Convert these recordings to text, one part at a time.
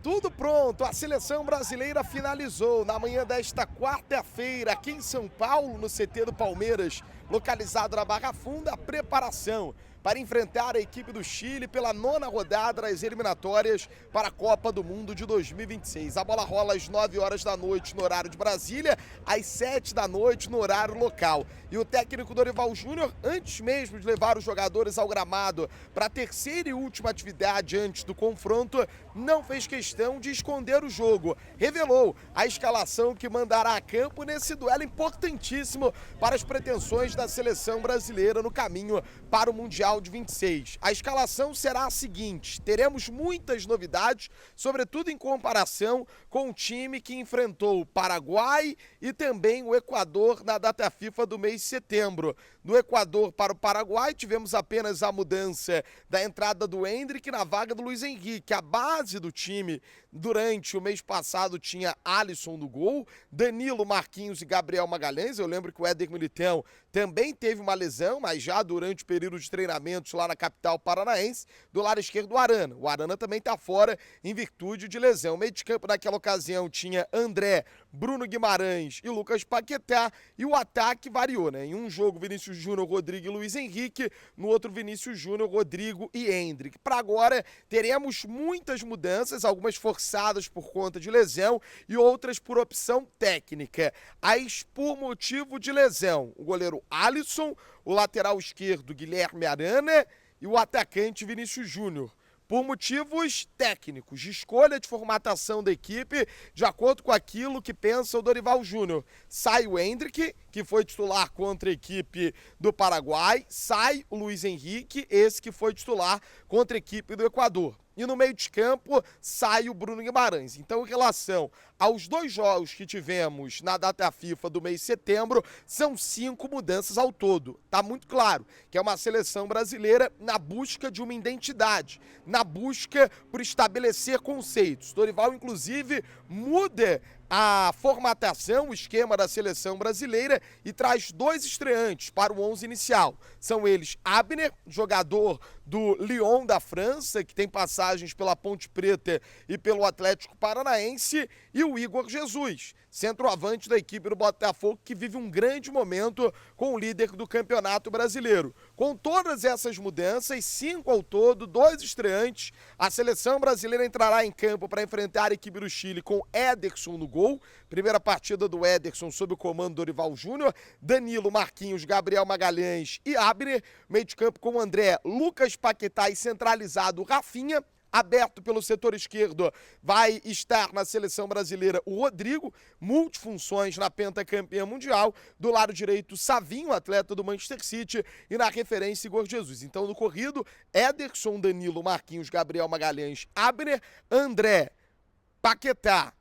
Tudo pronto, a seleção brasileira finalizou na manhã desta quarta-feira aqui em São Paulo, no CT do Palmeiras, localizado na Barra Funda, a preparação para enfrentar a equipe do Chile pela 9ª rodada das eliminatórias para a Copa do Mundo de 2026. A bola rola às 9 horas da noite no horário de Brasília, às 7 da noite no horário local. E o técnico Dorival Júnior, antes mesmo de levar os jogadores ao gramado para a terceira e última atividade antes do confronto, não fez questão de esconder o jogo. Revelou a escalação que mandará a campo nesse duelo importantíssimo para as pretensões da seleção brasileira no caminho para o Mundial de 26. A escalação será a seguinte: teremos muitas novidades, sobretudo em comparação com o time que enfrentou o Paraguai e também o Equador na data FIFA do mês de setembro. Do Equador para o Paraguai, tivemos apenas a mudança da entrada do Endrick na vaga do Luiz Henrique. A base do time durante o mês passado tinha Alisson no gol, Danilo, Marquinhos e Gabriel Magalhães. Eu lembro que o Éder Militão também teve uma lesão, mas já durante o período de treinamentos lá na capital paranaense. Do lado esquerdo, o Arana. O Arana também está fora em virtude de lesão. O meio de campo naquela ocasião tinha André, Bruno Guimarães e Lucas Paquetá. E o ataque variou, né? Em um jogo, Vinícius Júnior, Rodrigo e Luiz Henrique. No outro, Vinícius Júnior, Rodrigo e Endrick. Para agora, teremos muitas mudanças, algumas forçadas por conta de lesão e outras por opção técnica. As por motivo de lesão, o goleiro Alisson, o lateral esquerdo Guilherme Arana e o atacante Vinícius Júnior. Por motivos técnicos, de escolha de formatação da equipe, de acordo com aquilo que pensa o Dorival Júnior. Sai o Endrick, que foi titular contra a equipe do Paraguai, sai o Luiz Henrique, esse que foi titular contra a equipe do Equador. E no meio de campo sai o Bruno Guimarães. Então, em relação aos dois jogos que tivemos na data FIFA do mês de setembro, são 5 mudanças ao todo. Tá muito claro que é uma seleção brasileira na busca de uma identidade, na busca por estabelecer conceitos. Dorival, inclusive, muda a formatação, o esquema da seleção brasileira e traz 2 estreantes para o 11 inicial. São eles Abner, jogador do Lyon da França, que tem passagens pela Ponte Preta e pelo Atlético Paranaense, e o Igor Jesus, centroavante da equipe do Botafogo, que vive um grande momento com o líder do Campeonato Brasileiro. Com todas essas mudanças, 5 ao todo, 2 estreantes, a seleção brasileira entrará em campo para enfrentar a equipe do Chile com Ederson no gol. Primeira partida do Ederson sob o comando do Dorival Júnior. Danilo, Marquinhos, Gabriel Magalhães e Abner. Meio de campo com André, Lucas Paquetá e centralizado Rafinha. Aberto pelo setor esquerdo, vai estar na seleção brasileira o Rodrigo, multifunções na pentacampeã mundial. Do lado direito, Savinho, atleta do Manchester City, e na referência, Igor Jesus. Então, no corrido, Ederson, Danilo, Marquinhos, Gabriel Magalhães, Abner, André, Paquetá,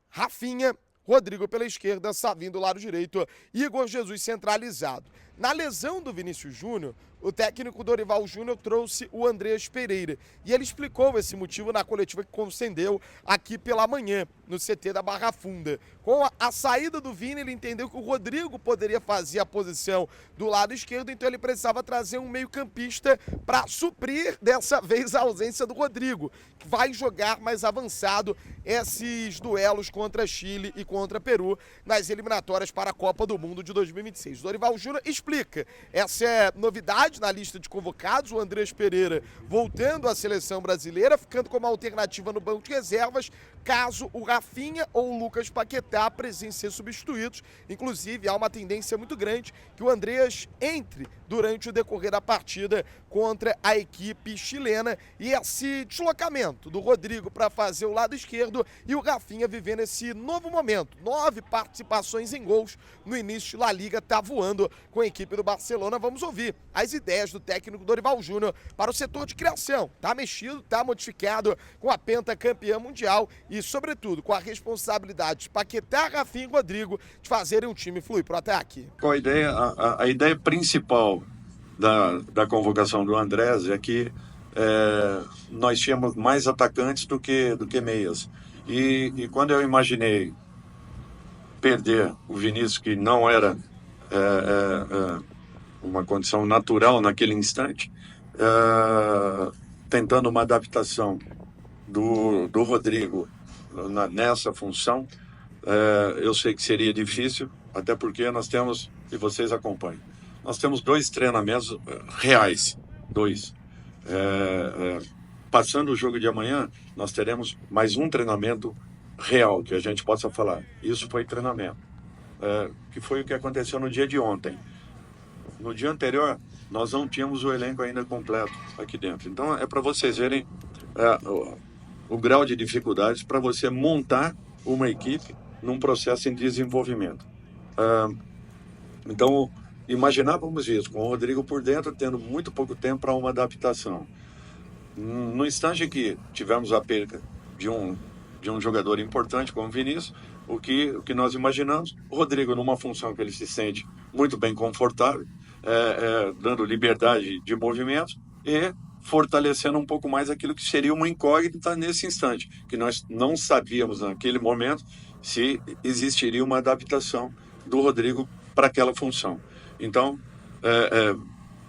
Rafinha, Rodrigo pela esquerda, Savinho do lado direito, Igor Jesus centralizado. Na lesão do Vinícius Júnior, o técnico Dorival Júnior trouxe o Andreas Pereira. E ele explicou esse motivo na coletiva que concedeu aqui pela manhã, no CT da Barra Funda. Com a saída do Vini, ele entendeu que o Rodrigo poderia fazer a posição do lado esquerdo, então ele precisava trazer um meio-campista para suprir, dessa vez, a ausência do Rodrigo, que vai jogar mais avançado esses duelos contra Chile e contra Peru nas eliminatórias para a Copa do Mundo de 2026. Dorival Júnior explica, essa é novidade na lista de convocados, o Andreas Pereira voltando à seleção brasileira, ficando como alternativa no banco de reservas, caso o Rafinha ou o Lucas Paquetá precisem ser substituídos. Inclusive, há uma tendência muito grande que o Andreas entre durante o decorrer da partida contra a equipe chilena, e esse deslocamento do Rodrigo para fazer o lado esquerdo e o Rafinha vivendo esse novo momento. 9 participações em gols no início de La Liga, tá voando com a equipe do Barcelona. Vamos ouvir as ideias do técnico Dorival Júnior para o setor de criação. Tá mexido, tá modificado com a pentacampeã mundial e, sobretudo, com a responsabilidade de Paquetá, Rafinha e Rodrigo de fazerem um time fluir pro ataque. Qual a ideia? A ideia principal da convocação do Andrés é que nós tínhamos mais atacantes do que meias. E quando eu imaginei perder o Vinícius, que não era uma condição natural naquele instante, tentando uma adaptação do Rodrigo nessa função, eu sei que seria difícil, até porque nós temos, e vocês acompanham, nós temos 2 treinamentos reais, 2. Passando o jogo de amanhã, nós teremos mais um treinamento real, que a gente possa falar. Isso foi treinamento, que foi o que aconteceu no dia de ontem. No dia anterior, nós não tínhamos o elenco ainda completo aqui dentro. Então, é para vocês verem o grau de dificuldades para você montar uma equipe num processo em desenvolvimento. Então, imaginávamos isso, com o Rodrigo por dentro, tendo muito pouco tempo para uma adaptação. No instante que tivemos a perda de um jogador importante como o Vinícius, o que nós imaginamos, o Rodrigo numa função que ele se sente muito bem confortável, dando liberdade de movimento e fortalecendo um pouco mais aquilo que seria uma incógnita nesse instante, que nós não sabíamos naquele momento se existiria uma adaptação do Rodrigo para aquela função. Então,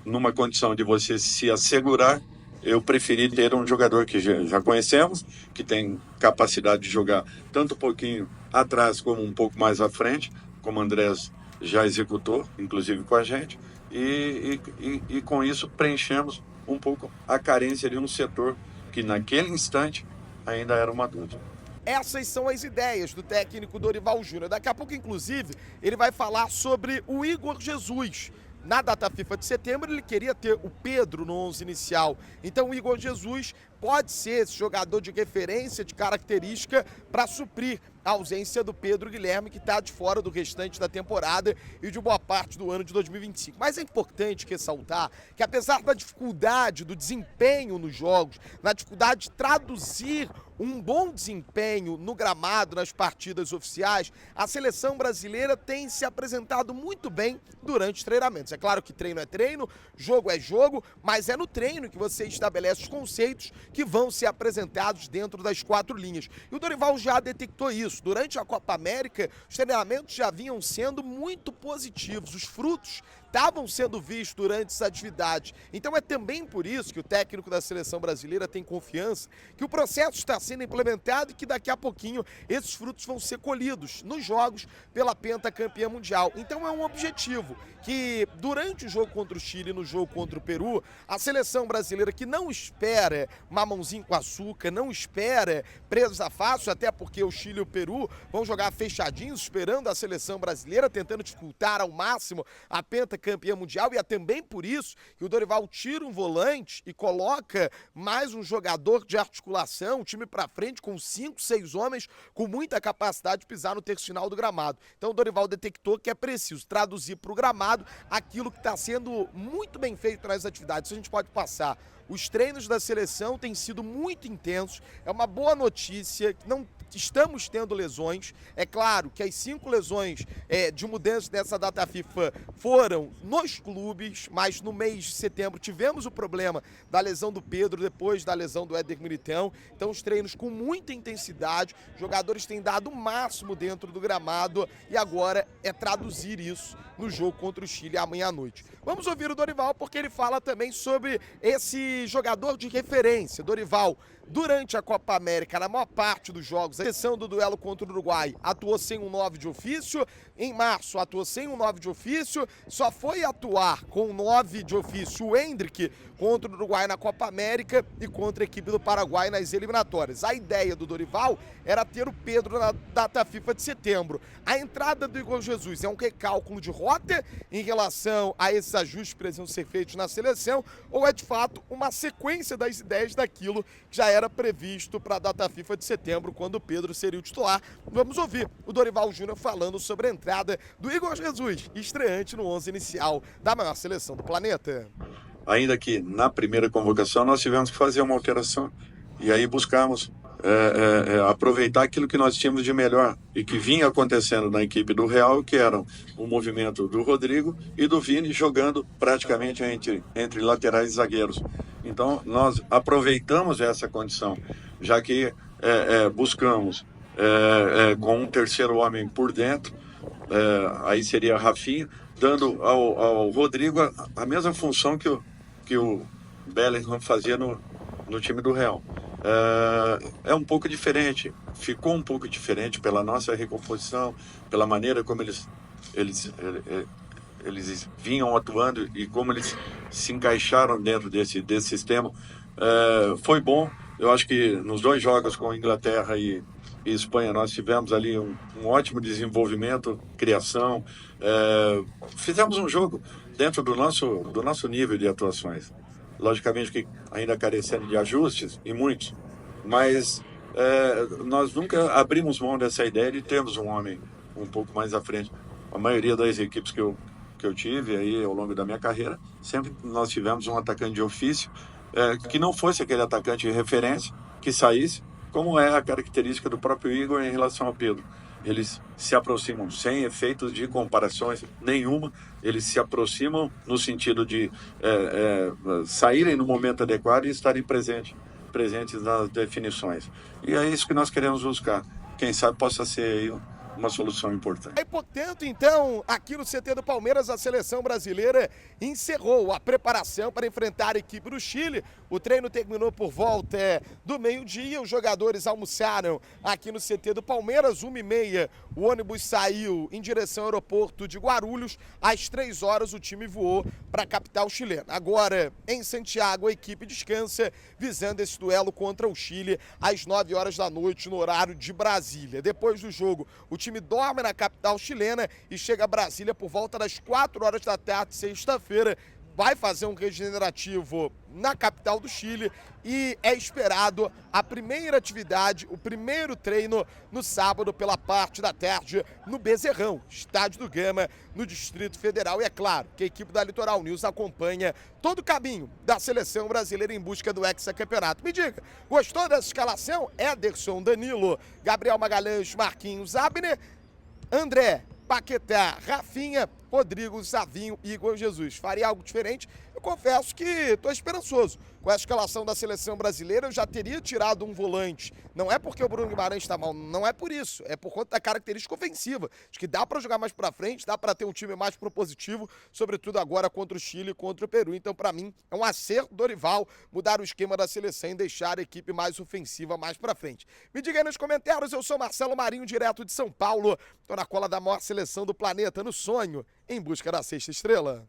numa condição de você se assegurar, eu preferi ter um jogador que já conhecemos, que tem capacidade de jogar tanto um pouquinho atrás como um pouco mais à frente, como o Andrés já executou, inclusive com a gente, e com isso preenchemos um pouco a carência de um setor que naquele instante ainda era uma dúvida. Essas são as ideias do técnico Dorival Júnior. Daqui a pouco, inclusive, ele vai falar sobre o Igor Jesus. Na data FIFA de setembro, ele queria ter o Pedro no 11 inicial. Então, o Igor Jesus pode ser esse jogador de referência, de característica, para suprir a ausência do Pedro Guilherme, que está de fora do restante da temporada e de boa parte do ano de 2025. Mas é importante ressaltar que, apesar da dificuldade do desempenho nos jogos, na dificuldade de traduzir um bom desempenho no gramado, nas partidas oficiais, a seleção brasileira tem se apresentado muito bem durante os treinamentos. É claro que treino é treino, jogo é jogo, mas é no treino que você estabelece os conceitos que vão ser apresentados dentro das 4 linhas. E o Dorival já detectou isso. Durante a Copa América, os treinamentos já vinham sendo muito positivos. Os frutos estavam sendo vistos durante essa atividade. Então é também por isso que o técnico da seleção brasileira tem confiança que o processo está sendo implementado e que daqui a pouquinho esses frutos vão ser colhidos nos jogos pela pentacampeã mundial. Então é um objetivo que durante o jogo contra o Chile e no jogo contra o Peru, a seleção brasileira que não espera mamãozinho com açúcar, não espera presa fácil, até porque o Chile e o Peru vão jogar fechadinhos, esperando a seleção brasileira, tentando dificultar ao máximo a pentacampeã mundial, e é também por isso que o Dorival tira um volante e coloca mais um jogador de articulação, um time pra frente com 5, 6 homens com muita capacidade de pisar no terço final do gramado. Então o Dorival detectou que é preciso traduzir para o gramado aquilo que está sendo muito bem feito nas atividades. Isso a gente pode passar. Os treinos da seleção têm sido muito intensos, é uma boa notícia, não estamos tendo lesões. É claro que as 5 lesões de mudança dessa data FIFA foram nos clubes, mas no mês de setembro tivemos o problema da lesão do Pedro, depois da lesão do Éder Militão. Então os treinos com muita intensidade, jogadores têm dado o máximo dentro do gramado e agora é traduzir isso no jogo contra o Chile amanhã à noite. Vamos ouvir o Dorival porque ele fala também sobre esse jogador de referência. Dorival, durante a Copa América, na maior parte dos jogos, a exceção do duelo contra o Uruguai, atuou sem um 9 de ofício. Em março, atuou sem um 9 de ofício. Só foi atuar com um 9 de ofício o Endrick contra o Uruguai na Copa América e contra a equipe do Paraguai nas eliminatórias. A ideia do Dorival era ter o Pedro na data FIFA de setembro. A entrada do Igor Jesus é um recálculo de rota em relação a esses ajustes que precisam ser feitos na seleção, ou é de fato uma sequência das ideias daquilo que já era previsto para a data FIFA de setembro, quando o Pedro seria o titular? Vamos ouvir o Dorival Júnior falando sobre a entrada do Igor Jesus, estreante no 11 inicial da maior seleção do planeta. Ainda que na primeira convocação nós tivemos que fazer uma alteração e aí buscamos aproveitar aquilo que nós tínhamos de melhor e que vinha acontecendo na equipe do Real, que era o movimento do Rodrigo e do Vini jogando praticamente entre laterais e zagueiros. Então nós aproveitamos essa condição, já que buscamos com um terceiro homem por dentro, aí seria Rafinha, dando ao Rodrigo a mesma função que o Bellingham fazia no time do Real. é um pouco diferente, ficou um pouco diferente pela nossa recomposição, pela maneira como eles vinham atuando e como eles se encaixaram dentro desse sistema. Foi bom. Eu acho que nos 2 jogos com Inglaterra e Espanha nós tivemos ali um ótimo desenvolvimento, criação. Fizemos um jogo dentro do nosso nível de atuações. Logicamente que ainda carecendo de ajustes, e muitos, mas nós nunca abrimos mão dessa ideia de termos um homem um pouco mais à frente. A maioria das equipes que eu tive aí ao longo da minha carreira, sempre nós tivemos um atacante de ofício, que não fosse aquele atacante de referência, que saísse, como é a característica do próprio Igor em relação ao Pedro. Eles se aproximam sem efeitos de comparações nenhuma, eles se aproximam no sentido de saírem no momento adequado e estarem presentes nas definições. E é isso que nós queremos buscar. Quem sabe possa ser aí uma solução importante. Portanto, então, aqui no CT do Palmeiras, a seleção brasileira encerrou a preparação para enfrentar a equipe do Chile. O treino terminou por volta do meio-dia, os jogadores almoçaram aqui no CT do Palmeiras, 1h30, o ônibus saiu em direção ao aeroporto de Guarulhos, às 3 horas o time voou para a capital chilena. Agora, em Santiago, a equipe descansa, visando esse duelo contra o Chile, às 9 horas da noite, no horário de Brasília. Depois do jogo, o time dorme na capital chilena e chega a Brasília por volta das 4 horas da tarde, sexta-feira. Vai fazer um regenerativo na capital do Chile e é esperado a primeira atividade, o primeiro treino no sábado pela parte da tarde no Bezerrão, Estádio do Gama, no Distrito Federal. E é claro que a equipe da Litoral News acompanha todo o caminho da seleção brasileira em busca do hexacampeonato. Me diga, gostou dessa escalação? Ederson, Danilo, Gabriel Magalhães, Marquinhos, Abner, André, Paquetá, Rafinha, Rodrigo, Savinho e Igor Jesus. Faria algo diferente? Eu confesso que estou esperançoso. Com a escalação da seleção brasileira, eu já teria tirado um volante. Não é porque o Bruno Guimarães está mal, não é por isso. É por conta da característica ofensiva. Acho que dá para jogar mais para frente, dá para ter um time mais propositivo, sobretudo agora contra o Chile e contra o Peru. Então, para mim, é um acerto do Dorival mudar o esquema da seleção e deixar a equipe mais ofensiva mais para frente. Me diga aí nos comentários, eu sou Marcelo Marinho, direto de São Paulo. Estou na cola da maior seleção do planeta, no sonho, em busca da 6ª estrela.